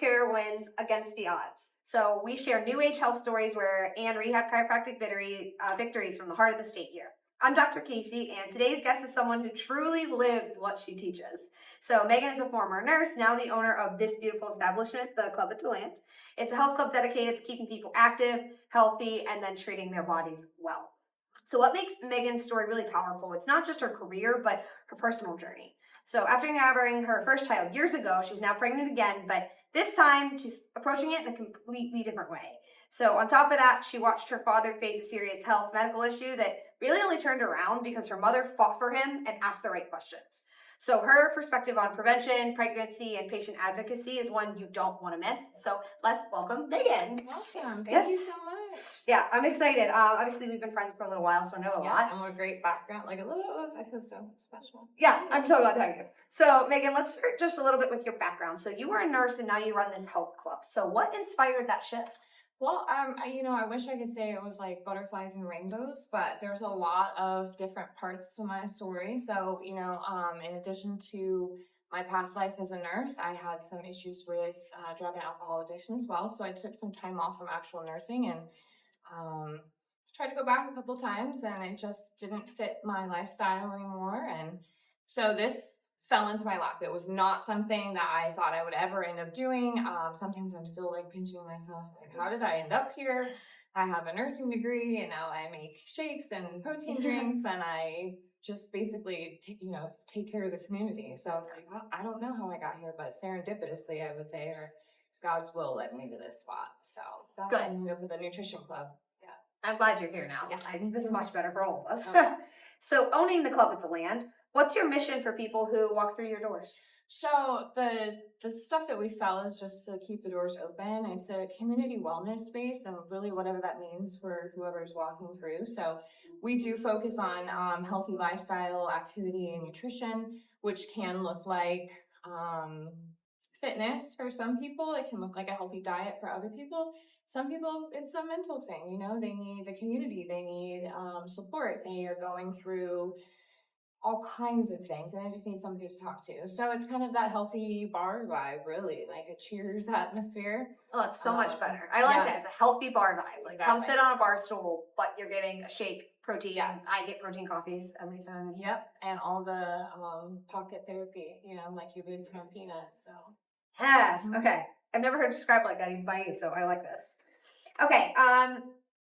self-care wins against the odds. So we share new age health stories and rehab chiropractic victories from the heart of the state here. I'm Dr. Casey, and today's guest is someone who truly lives what she teaches. So Megan is a former nurse, now the owner of this beautiful establishment, the Club at Deland. It's a health club dedicated to keeping people active, healthy, and then treating their bodies well. So what makes Megan's story really powerful? It's not just her career, but her personal journey. So after having her first child years ago, she's now pregnant again, but this time she's approaching it in a completely different way. So on top of that, she watched her father face a serious health medical issue that really only turned around because her mother fought for him and asked the right questions. So her perspective on prevention, pregnancy, and patient advocacy is one you don't want to miss. So let's welcome Megan. Welcome. Thank you so much. Yeah, I'm excited. Obviously, we've been friends for a little while, so I know a lot. And a great background, I feel so special. Yeah, I'm so glad to have you. So, Megan, let's start just a little bit with your background. So you were a nurse and now you run this health club. So what inspired that shift? Well, I wish I could say it was like butterflies and rainbows, but there's a lot of different parts to my story. So, in addition to my past life as a nurse, I had some issues with drug and alcohol addiction as well. So I took some time off from actual nursing and tried to go back a couple times, and it just didn't fit my lifestyle anymore. And so this fell into my lap. It was not something that I thought I would ever end up doing. Sometimes I'm still like pinching myself, like, how did I end up here? I have a nursing degree and now I make shakes and protein drinks and I just basically take care of the community. So I was like, well, I don't know how I got here, but serendipitously, I would say, or God's will led me to this spot. So that's Good. why I ended up with a nutrition club. Yeah. I'm glad you're here now. Yeah. I think this is much better for all of us. Okay. So owning the Club at Deland, what's your mission for people who walk through your doors? So the stuff that we sell is just to keep the doors open. It's a community wellness space, and really whatever that means for whoever's walking through. So we do focus on healthy lifestyle, activity, and nutrition, which can look like fitness for some people. It can look like a healthy diet for other people. Some people, it's a mental thing. They need the community. They need support. They are going through all kinds of things, and I just need somebody to talk to. So it's kind of that healthy bar vibe, really, like a Cheers atmosphere. Oh, it's so much better. I like that. It's a healthy bar vibe. Like, come sit on a bar stool, but you're getting a shake, protein. Yeah. I get protein coffees every time. Yep, and all the pocket therapy, like you did from Peanuts. So Yes. Okay. I've never heard it described like that even by you, so I like this. Okay.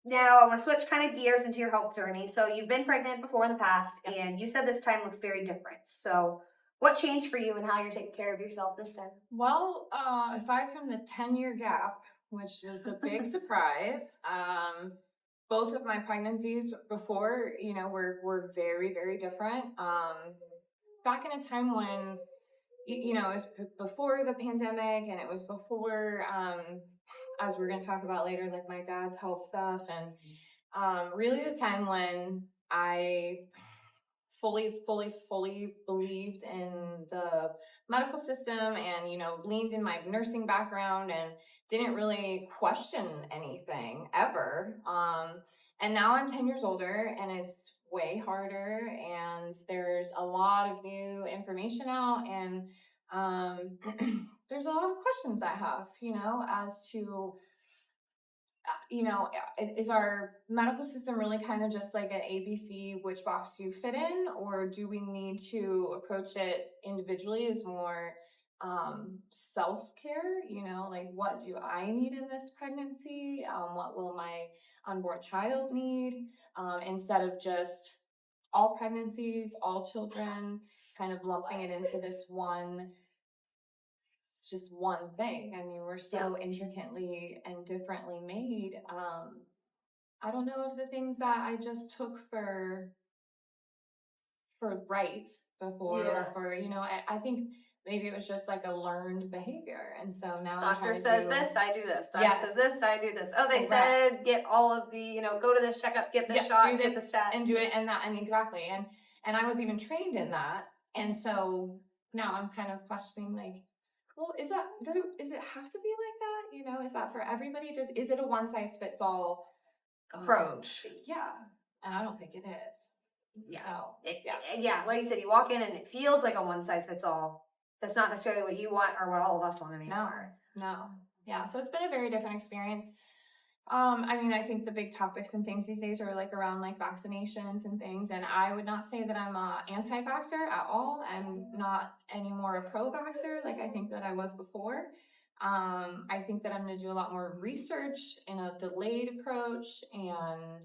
Now I want to switch kind of gears into your health journey. So you've been pregnant before in the past, and you said this time looks very different. So what changed for you and how you're taking care of yourself this time? Well, aside from the 10-year gap, which was a big surprise, both of my pregnancies before, were very, very different. Back in a time when, it was before the pandemic, and it was before, as we're going to talk about later, like my dad's health stuff, and really the time when I fully believed in the medical system and, leaned in my nursing background and didn't really question anything ever. And now I'm 10 years older and it's way harder, and there's a lot of new information out, and there's a lot of questions I have, as to, is our medical system really kind of just like an ABC, which box do you fit in, or do we need to approach it individually as more self-care, like what do I need in this pregnancy? What will my unborn child need? Instead of just all pregnancies, all children, kind of lumping it into this just one thing. I mean, we're so intricately and differently made. I don't know if the things that I just took for right before, or for, I think maybe it was just like a learned behavior. And so now doctor says this, I do this. Doctor says this, I do this. Oh, they Correct. said get all of the, go to this checkup, get this shot, get the stat. And do it, and that, and exactly. And I was even trained in that. And so now I'm kind of questioning, like, well, does it have to be like that? Is that for everybody? Is it a one size fits all approach? Yeah. And I don't think it is. Yeah. So, yeah, like you said, you walk in and it feels like a one size fits all. that's not necessarily what you want or what all of us want anymore. No. Yeah. So it's been a very different experience. I mean, I think the big topics and things these days are like around like vaccinations and things. And I would not say that I'm a anti-vaxxer at all. I'm not any more a pro-vaxxer like I think that I was before. I think that I'm going to do a lot more research in a delayed approach. And,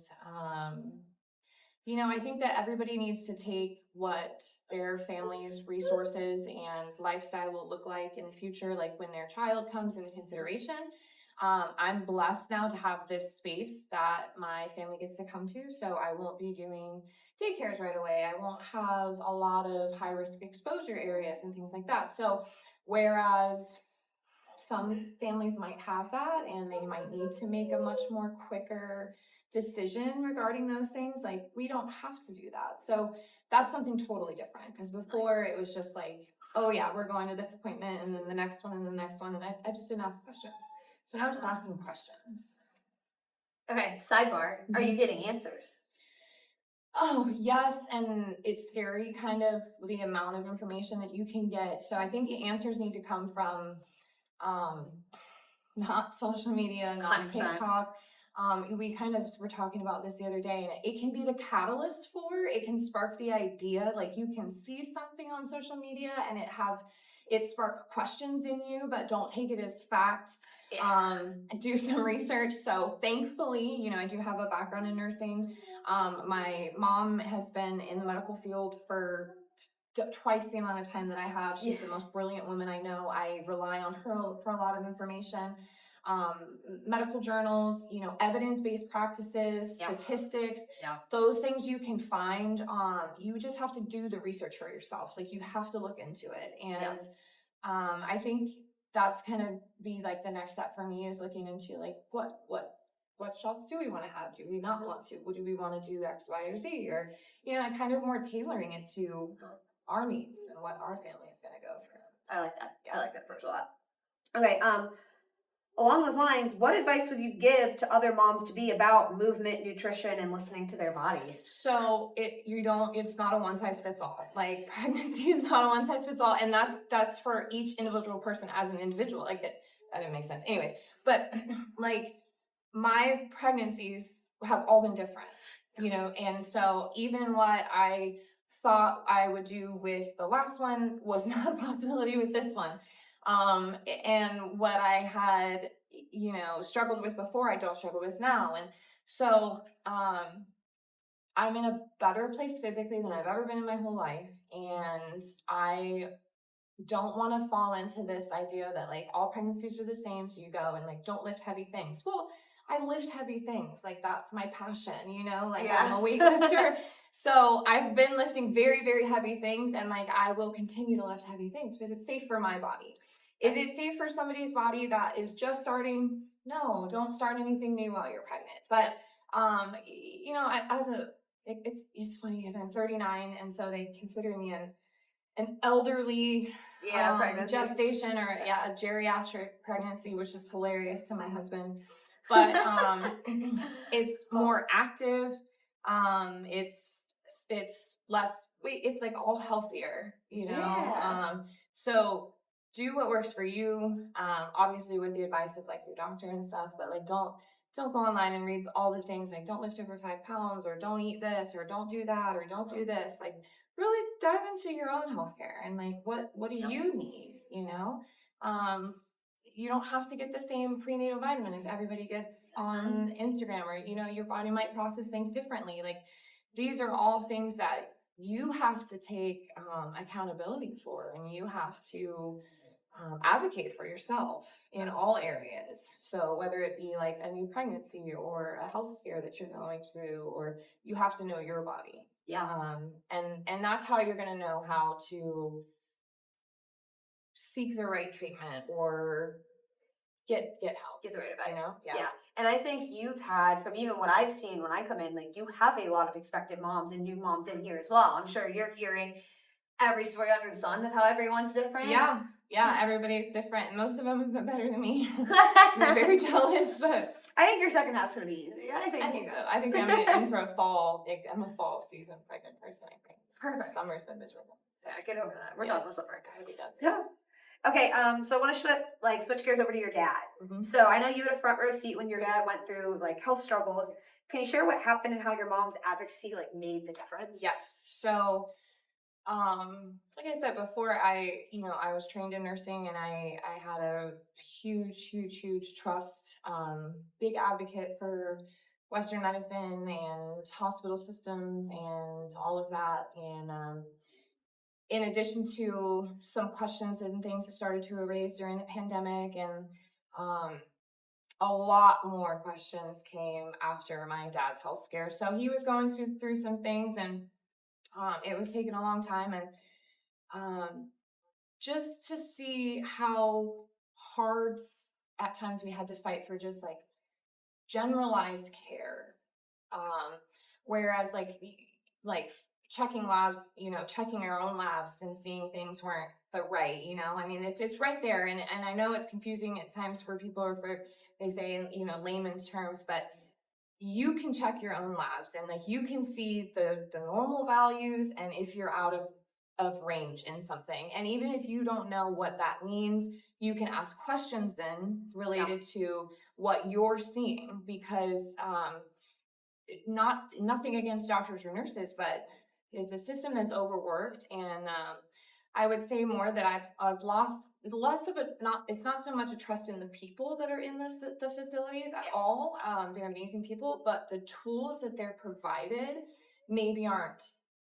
I think that everybody needs to take what their family's resources and lifestyle will look like in the future, like when their child comes into consideration. I'm blessed now to have this space that my family gets to come to, so I won't be doing daycares right away. I won't have a lot of high risk exposure areas and things like that. So whereas some families might have that and they might need to make a much more quicker decision regarding those things, like we don't have to do that. So that's something totally different, because before it was just like, oh yeah, we're going to this appointment and then the next one and the next one, and I just didn't ask questions. So now I'm just asking questions. Okay, sidebar. Are you getting answers? Oh, yes. And it's scary, kind of the amount of information that you can get. So I think the answers need to come from not social media, not 100%. TikTok. We kind of were talking about this the other day, and it can be the catalyst for, it can spark the idea. Like you can see something on social media and it spark questions in you, but don't take it as fact. Do some research. So thankfully, I do have a background in nursing. My mom has been in the medical field for twice the amount of time that I have. She's the most brilliant woman I know. I rely on her for a lot of information. Medical journals, evidence-based practices, statistics, those things you can find. You just have to do the research for yourself. Like you have to look into it. And I think that's kind of be like the next step for me, is looking into like what shots do we want to have? Do we not want to? Do we want to do X, Y, or Z? Or, kind of more tailoring it to our needs and what our family is going to go through. I like that. I like that approach a lot. Okay. Along those lines, what advice would you give to other moms to be about movement, nutrition, and listening to their bodies? So it's not a one size fits all. Like pregnancy is not a one size fits all. And that's for each individual person as an individual. Like that didn't make sense. Anyways, but like my pregnancies have all been different, and so even what I thought I would do with the last one was not a possibility with this one. And what I had, struggled with before, I don't struggle with now. And so, I'm in a better place physically than I've ever been in my whole life. And I don't want to fall into this idea that like all pregnancies are the same. So you go and like, don't lift heavy things. Well, I lift heavy things. Like that's my passion, I'm a weightlifter. So I've been lifting very, very heavy things, and like I will continue to lift heavy things because it's safe for my body. Is it safe for somebody's body that is just starting? No, don't start anything new while you're pregnant. But it's funny because I'm 39, and so they consider me an elderly gestation or a geriatric pregnancy, which is hilarious to my husband. But it's more active. It's less. It's like all healthier, So do what works for you. Obviously with the advice of like your doctor and stuff. But like don't go online and read all the things like don't lift over 5 pounds or don't eat this or don't do that or don't do this. Like really dive into your own healthcare and like what do you need? You don't have to get the same prenatal vitamin as everybody gets on Instagram, or your body might process things differently. Like these are all things that you have to take accountability for, and you have to advocate for yourself in all areas. So whether it be like a new pregnancy or a health scare that you're going through, or you have to know your body. And that's how you're going to know how to seek the right treatment or get help. Get the right advice. Yeah. And I think you've had, from even what I've seen when I come in, like you have a lot of expected moms and new moms in here as well. I'm sure you're hearing every story under the sun of how everyone's different. Yeah, everybody's different, and most of them have been better than me. I'm very jealous, but I think your second half's gonna be easy. I think so. I think I'm in for a fall. I'm a fall season pregnant person. I think. Perfect. Summer's been miserable. Yeah, get over that. We're Yeah. done with summer. Gotta be done. Yeah. Okay, so I want to switch gears over to your dad. Mhm. So I know you had a front row seat when your dad went through like health struggles. Can you share what happened and how your mom's advocacy like made the difference? Yes. So, like I said before, I was trained in nursing, and I had a huge trust, big advocate for Western medicine and hospital systems and all of that. And in addition to some questions and things that started to arise during the pandemic, and um, a lot more questions came after my dad's health scare. So he was going through some things, and it was taking a long time. And just to see how hard at times we had to fight for just like generalized care. Whereas like checking labs, checking our own labs and seeing things weren't the right, I mean, it's right there. And I know it's confusing at times for people, or for, they say in, layman's terms, but you can check your own labs, and like you can see the normal values, and if you're out of range in something. And even if you don't know what that means, you can ask questions then related to what you're seeing, because nothing against doctors or nurses, but it's a system that's overworked. And I would say more that I've lost less of it's not so much a trust in the people that are in the facilities at all. They're amazing people, but the tools that they're provided maybe aren't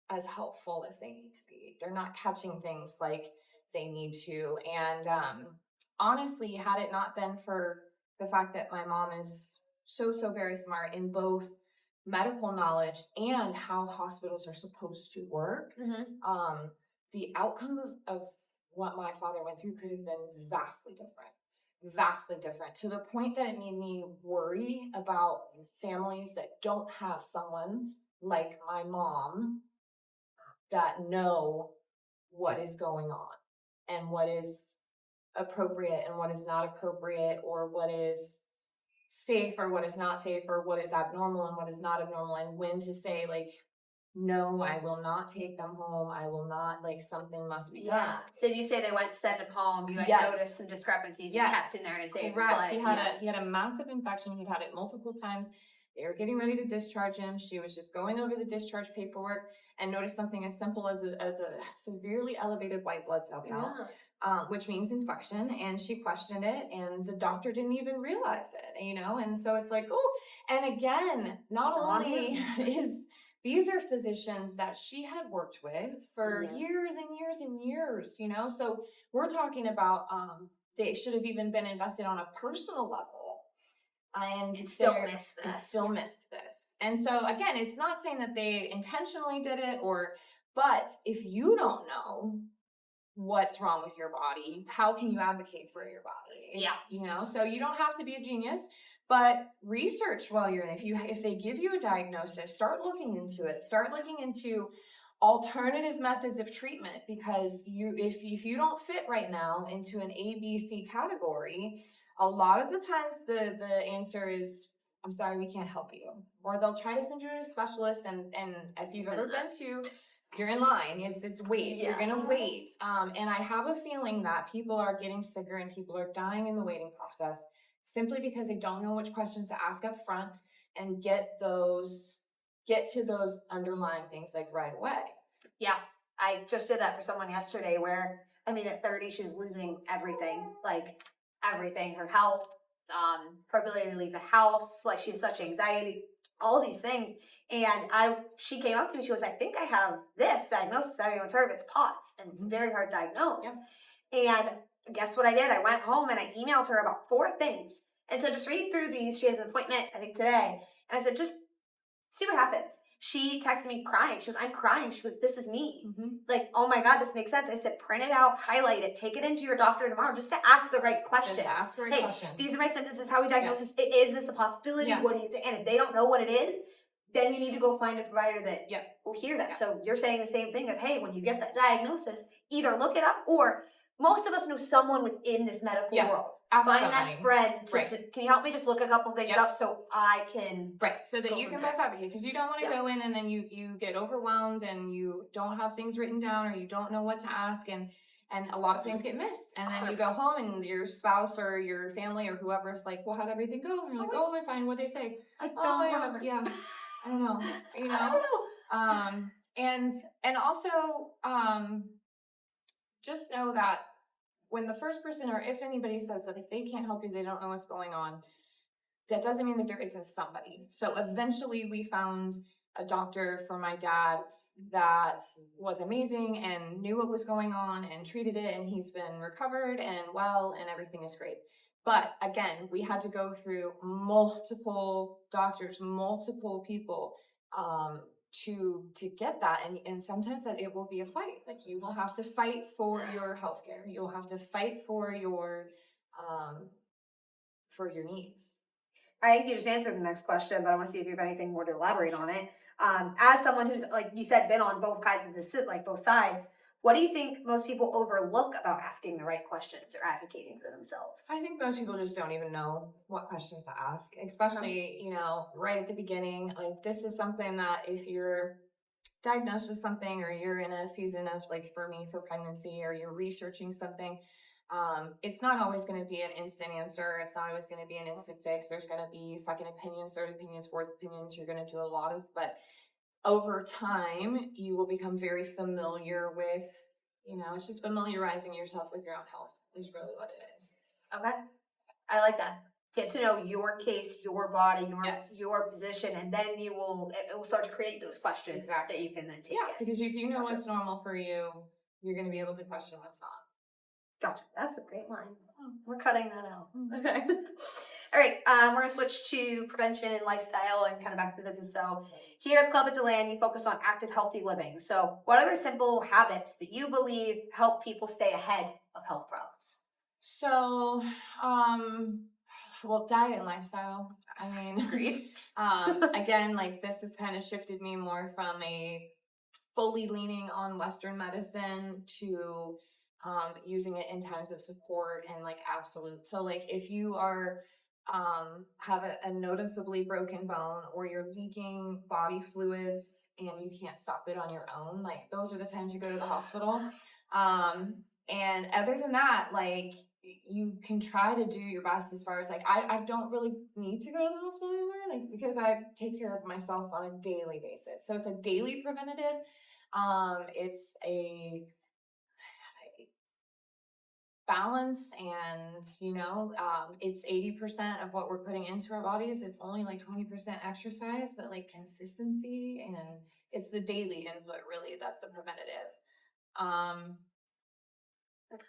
as helpful as they need to be. They're not catching things like they need to. And honestly, had it not been for the fact that my mom is so very smart in both medical knowledge and how hospitals are supposed to work, the outcome of what my father went through could have been vastly different, to the point that it made me worry about families that don't have someone like my mom that know what is going on and what is appropriate and what is not appropriate, or what is safe or what is not safe, or what is abnormal and what is not abnormal, and when to say like, no, I will not take them home. I will not, like, something must be done. Did you say they went to send him home? You guys Yes. noticed some discrepancies Yes. and kept in there and saved Correct. his He life? had a massive infection. He'd had it multiple times. They were getting ready to discharge him. She was just going over the discharge paperwork and noticed something as simple as a severely elevated white blood cell count, which means infection. And she questioned it, and the doctor didn't even realize it, And so it's like, oh, and again, not only these are physicians that she had worked with for years and years and years, So we're talking about they should have even been invested on a personal level. And still missed this. And so again, it's not saying that they intentionally did it, but if you don't know what's wrong with your body, how can you advocate for your body? So you don't have to be a genius, but research while you're in. If they give you a diagnosis, start looking into it. Start looking into alternative methods of treatment, because if you don't fit right now into an ABC category, a lot of the times the answer is, I'm sorry, we can't help you. Or they'll try to send you to a specialist, and if you've ever been to, you're in line. It's wait. You're gonna wait. And I have a feeling that people are getting sicker and people are dying in the waiting process, simply because they don't know which questions to ask up front and get to those underlying things like right away. Yeah, I just did that for someone yesterday where, at 30, she's losing everything, her health, her ability to leave the house, like she has such anxiety, all these things. And she came up to me, she was, I think I have this diagnosis, everyone's heard of it, it's POTS, and it's very hard to diagnose. And guess what I did? I went home and I emailed her about 4 things and said, just read through these. She has an appointment, I think today. And I said, just see what happens. She texted me crying. She goes, I'm crying. She goes, this is me. Like, oh my God, this makes sense. I said, print it out, highlight it, take it into your doctor tomorrow just to ask the right questions. Just ask the right questions. These are my symptoms. This is how we diagnose this. Is this a possibility? What do you think? And if they don't know what it is, then you need to go find a provider that will hear that. So you're saying the same thing of, hey, when you get that diagnosis, either look it up, or most of us know someone within this medical Yeah. world. Ask Find somebody. that friend. Right. Can you help me just look a couple things Yep. up so I can. Right, so that Go you from can there. best advocate, because you don't want to Yep. go in and then you get overwhelmed and you don't have things written down or you don't know what to ask, and a lot of things get missed, and then you go home and your spouse or your family or whoever is like, well, how'd everything go? And you're like, oh, they're fine. What'd they say? I don't Oh, remember. yeah, I don't know. You I know, don't know. and also just know that when the first person, or if anybody says that if they can't help you, they don't know what's going on, that doesn't mean that there isn't somebody. So eventually we found a doctor for my dad that was amazing and knew what was going on and treated it, and he's been recovered and well, and everything is great. But again, we had to go through multiple doctors, multiple people, to get that, and sometimes that it will be a fight. Like, you will have to fight for your healthcare. You'll have to fight for your needs. I think you just answered the next question, but I want to see if you have anything more to elaborate on it. As someone who's, like you said, been on both sides of both sides, what do you think most people overlook about asking the right questions or advocating for themselves? I think most people just don't even know what questions to ask, especially, right at the beginning. Like, this is something that if you're diagnosed with something, or you're in a season of, like, for me, for pregnancy, or you're researching something, it's not always going to be an instant answer. It's not always going to be an instant fix. There's going to be second opinions, third opinions, fourth opinions. You're going to do a lot of, but over time, you will become very familiar with, it's just familiarizing yourself with your own health is really what it is. Okay. I like that. Get to know your case, your body, Yes. your position, and then it will start to create those questions that you can then take. Yeah, because if you know what's normal for you, you're going to be able to question what's not. Gotcha. That's a great line. Oh, we're cutting that out. Okay. All right. We're going to switch to prevention and lifestyle and kind of back to the business. So here at Club at DeLand, you focus on active, healthy living. So what are the simple habits that you believe help people stay ahead of health problems? So, well, diet and lifestyle. I mean, Agreed. Again, like, this has kind of shifted me more from a fully leaning on Western medicine to using it in times of support and, like, absolute. So, like, if you are have a noticeably broken bone, or you're leaking body fluids and you can't stop it on your own, like, those are the times you go to the hospital. And other than that, like, you can try to do your best as far as, like, I don't really need to go to the hospital anymore, like, because I take care of myself on a daily basis. So it's a daily preventative. It's a balance, and it's 80% of what we're putting into our bodies. It's only like 20% exercise, but, like, consistency, and it's the daily input, really, that's the preventative.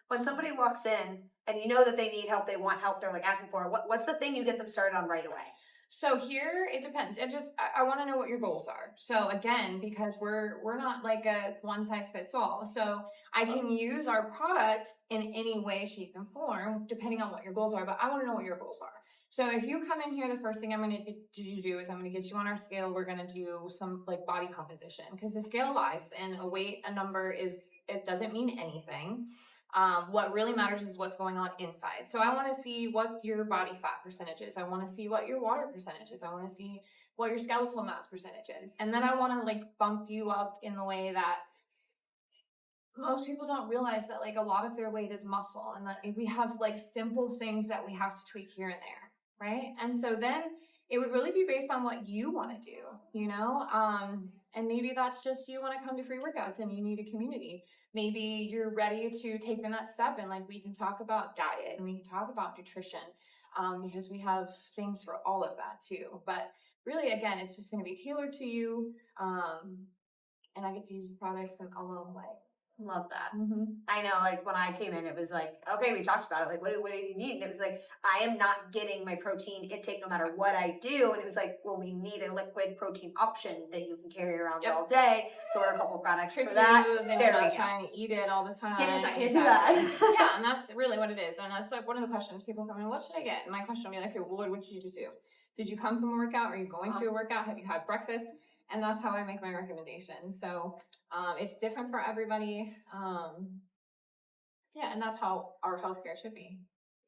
When somebody walks in and you know that they need help, they want help, they're like asking for it, what's the thing you get them started on right away? So here, it depends. I want to know what your goals are. So again, because we're not like a one size fits all. So I can use our product in any way, shape, and form, depending on what your goals are, but I want to know what your goals are. So if you come in here, the first thing I'm going to do is I'm going to get you on our scale. We're going to do some, like, body composition, because the scale lies, and a weight, a number it doesn't mean anything. What really matters is what's going on inside. So I want to see what your body fat percentage is. I want to see what your water percentage is. I want to see what your skeletal mass percentage is. And then I want to, like, bump you up in the way that most people don't realize, that, like, a lot of their weight is muscle, and that we have, like, simple things that we have to tweak here and there, right? And so then it would really be based on what you want to do, and maybe that's just, you want to come to free workouts and you need a community. Maybe you're ready to take the next step, and, like, we can talk about diet and we can talk about nutrition, because we have things for all of that too. But really, again, it's just going to be tailored to you, and I get to use the products in a little way. Love that. Mm-hmm. I know, like, when I came in, it was like, okay, we talked about it. Like, what do you need? And it was like, I am not getting my protein intake no matter what I do. And it was like, well, we need a liquid protein option that you can carry around all day. So order a couple products for that. Then you're not trying to eat it all the time. Yes, I can do that. Yeah, and that's really what it is. And that's, like, one of the questions people come in, what should I get? And my question will be like, okay, well, what did you just do? Did you come from a workout? Are you going to a workout? Have you had breakfast? And that's how I make my recommendations. So it's different for everybody. Yeah, and that's how our healthcare should be.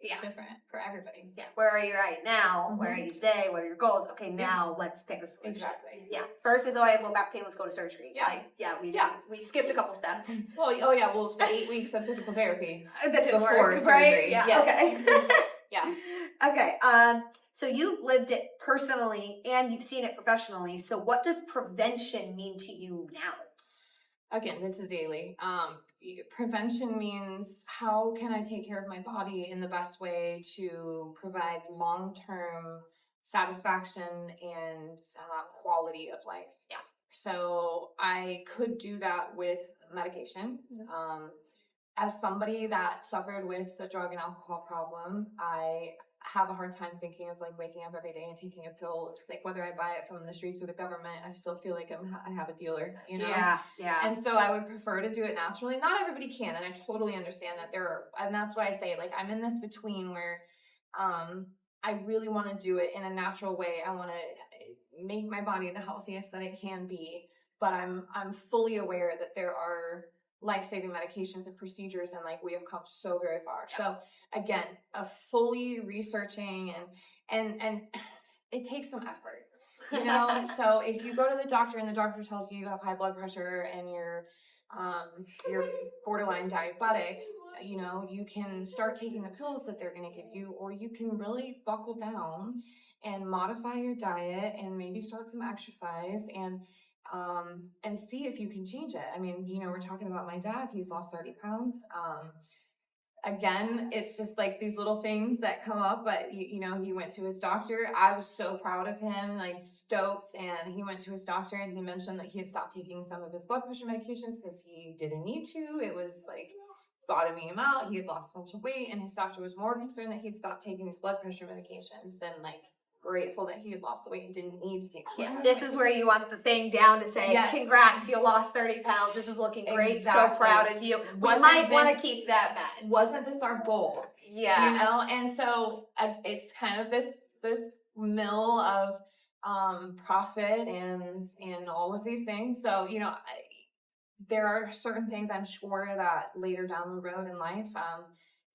Yeah. Different for everybody. Yeah. Where are you right now? Where are Mhm. you today? What are your goals? Okay, now let's pick a solution. Exactly. Yeah. First is, oh, I have low back pain. Let's go to surgery. Yeah. Like, we skipped a couple steps. Well, oh yeah, well, the 8 weeks of physical therapy. That didn't Before work, right? surgery, Yeah. yes. Okay. Yeah. Okay. So you've lived it personally and you've seen it professionally. So what does prevention mean to you now? Again, this is daily. Prevention means how can I take care of my body in the best way to provide long-term satisfaction and quality of life. Yeah. So I could do that with medication. As somebody that suffered with a drug and alcohol problem, I have a hard time thinking of like waking up every day and taking a pill. It's like whether I buy it from the streets or the government, I still feel like I have a dealer, you know? Yeah. And so I would prefer to do it naturally. Not everybody can, and I totally understand that and that's why I say, like, I'm in this between where I really want to do it in a natural way. I want to make my body the healthiest that it can be, but I'm fully aware that there are life-saving medications and procedures, and like we have come so very far. So again, a fully researching and it takes some effort, you know. So if you go to the doctor and the doctor tells you have high blood pressure and you're borderline diabetic, you know, you can start taking the pills that they're going to give you, or you can really buckle down and modify your diet and maybe start some exercise and see if you can change it. I mean, you know, we're talking about my dad, he's lost 30 pounds. Again, it's just like these little things that come up, but you know, he went to his doctor. I was so proud of him, like stoked. And he went to his doctor and he mentioned that he had stopped taking some of his blood pressure medications because he didn't need to. It was like bottoming him out. He had lost a bunch of weight, and his doctor was more concerned that he'd stopped taking his blood pressure medications than like grateful that he had lost the weight and didn't need to take it. Yeah, this is where you want the thing down to say, Yes. Congrats, you lost 30 pounds. This is looking great. Exactly. So proud of you. We Wasn't might want to this- keep that back. Wasn't this our goal? Yeah. You know, and so it's kind of this mill of profit and all of these things. So, you know, there are certain things I'm sure that later down the road in life,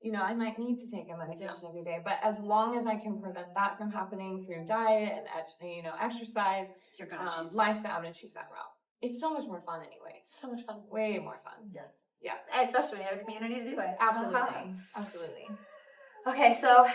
you know, I might need to take a medication every day, but as long as I can prevent that from happening through diet and, you know, exercise, You're going to choose lifestyle, I'm going to choose that route. It's so much more fun anyway. so much fun. Way more fun. Yeah. Especially when you have a community to do it. Absolutely. Absolutely. Okay, so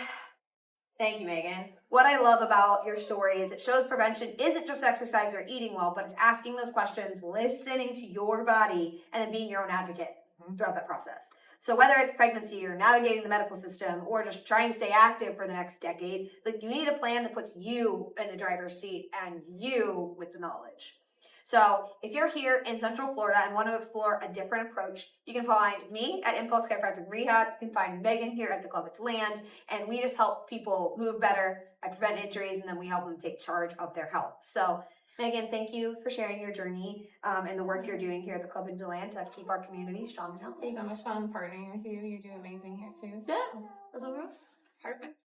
thank you, Megan. What I love about your story is it shows prevention isn't just exercise or eating well, but it's asking those questions, listening to your body, and then being your own advocate throughout that process. So whether it's pregnancy or navigating the medical system or just trying to stay active for the next decade, like you need a plan that puts you in the driver's seat and you with the knowledge. So if you're here in Central Florida and want to explore a different approach, you can find me at Impulse Chiropractic Rehab. You can find Megan here at the Club at DeLand, and we just help people move better, prevent injuries, and then we help them take charge of their health. So Megan, thank you for sharing your journey and the work you're doing here at the Club in DeLand to keep our community strong and healthy. So much fun partnering with you. You do amazing here too. So. Yeah, that's all right. Perfect.